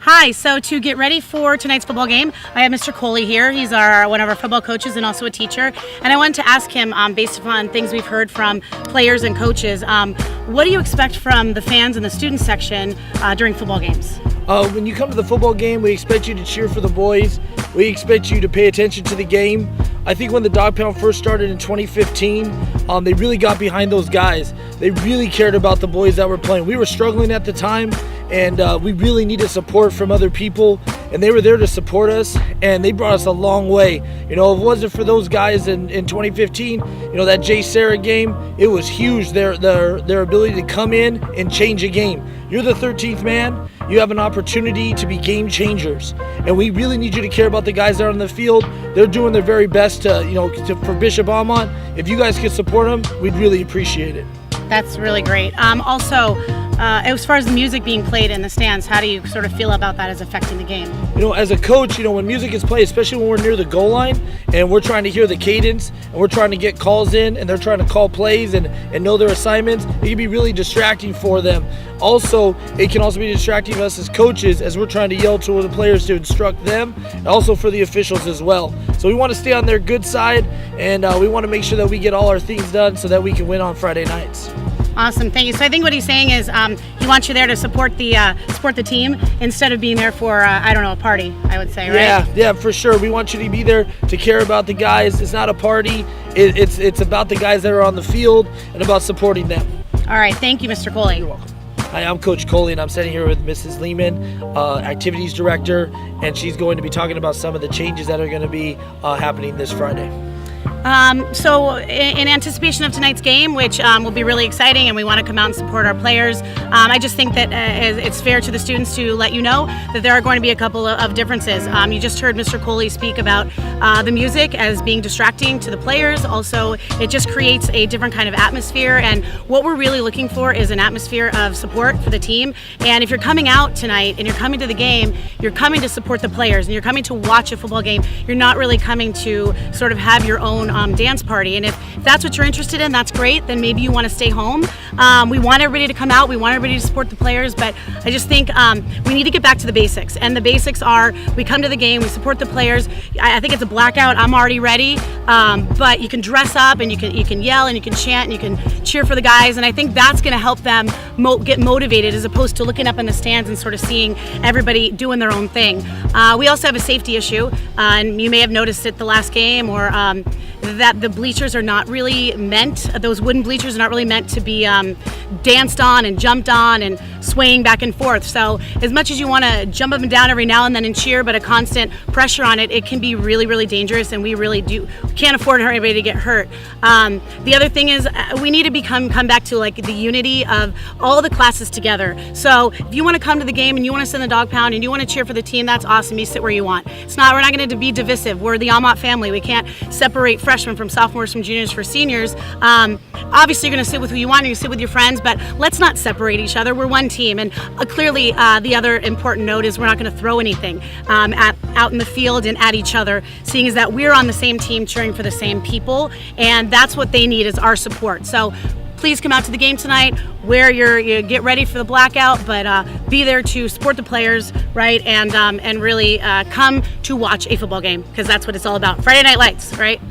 Hi, so to get ready for tonight's football game, I have Mr. Coley here. He's one of our football coaches and also a teacher. And I wanted to ask him, based upon things we've heard from players and coaches, what do you expect from the fans in the student section during football games? When you come to the football game, we expect you to cheer for the boys. We expect you to pay attention to the game. I think when the Dog Pound first started in 2015, they really got behind those guys. They really cared about the boys that were playing. We were struggling at the time, and we really needed support from other people, and they were there to support us, and they brought us a long way. You know, if it wasn't for those guys in 2015, you know, that Jay Sarah game, it was huge, their ability to come in and change a game. You're the 13th man. You have an opportunity to be game changers, and we really need you to care about the guys that are on the field. They're doing their very best for Bishop Almont. If you guys could support them, we'd really appreciate it. That's really great. Also, as far as the music being played in the stands, how do you sort of feel about that as affecting the game? You know, as a coach, you know, when music is played, especially when we're near the goal line and we're trying to hear the cadence and we're trying to get calls in and they're trying to call plays and know their assignments, it can be really distracting for them. Also, it can also be distracting to us as coaches as we're trying to yell to the players to instruct them, and also for the officials as well. So we want to stay on their good side, and we want to make sure that we get all our things done so that we can win on Friday nights. Awesome, thank you. So I think what he's saying is he wants you there to support the team instead of being there for a party, I would say, right? Yeah, for sure. We want you to be there to care about the guys. It's not a party. It's about the guys that are on the field and about supporting them. All right, thank you, Mr. Coley. You're welcome. Hi, I'm Coach Coley, and I'm sitting here with Mrs. Lehman, Activities Director, and she's going to be talking about some of the changes that are going to be happening this Friday. So in anticipation of tonight's game, which will be really exciting, and we want to come out and support our players, I just think that it's fair to the students to let you know that there are going to be a couple of differences. You just heard Mr. Coley speak about the music as being distracting to the players. Also, it just creates a different kind of atmosphere, and what we're really looking for is an atmosphere of support for the team. And if you're coming out tonight and you're coming to the game, you're coming to support the players and you're coming to watch a football game. You're not really coming to sort of have your own dance party. And if that's what you're interested in, that's great. Then maybe you want to stay home. We want everybody to come out. We want everybody to support the players. But I just think we need to get back to the basics. And the basics are we come to the game, we support the players. I think it's a blackout. I'm already ready. But you can dress up and you can yell and you can chant and you can cheer for the guys. And I think that's going to help them get motivated as opposed to looking up in the stands and sort of seeing everybody doing their own thing. We also have a safety issue. And you may have noticed it the last game or that the bleachers are not really meant, those wooden bleachers are not really meant to be danced on and jumped on and swaying back and forth. So as much as you want to jump up and down every now and then and cheer, but a constant pressure on it, it can be really, really dangerous, and we really can't afford for anybody to get hurt. The other thing is we need to come back to like the unity of all the classes together. So if you want to come to the game and you want to sit in the Dog Pound and you want to cheer for the team, that's awesome. You sit where you want. We're not going to be divisive. We're the Almont family. We can't separate freshmen from sophomores, from juniors, for seniors. Obviously, you're going to sit with who you want, or you sit with your friends, but let's not separate each other. We're one team. And clearly, the other important note is we're not going to throw anything out in the field and at each other, seeing as that we're on the same team cheering for the same people, and that's what they need is our support. So please come out to the game tonight, you get ready for the blackout, but be there to support the players, right? And really come to watch a football game, because that's what it's all about. Friday Night Lights, right?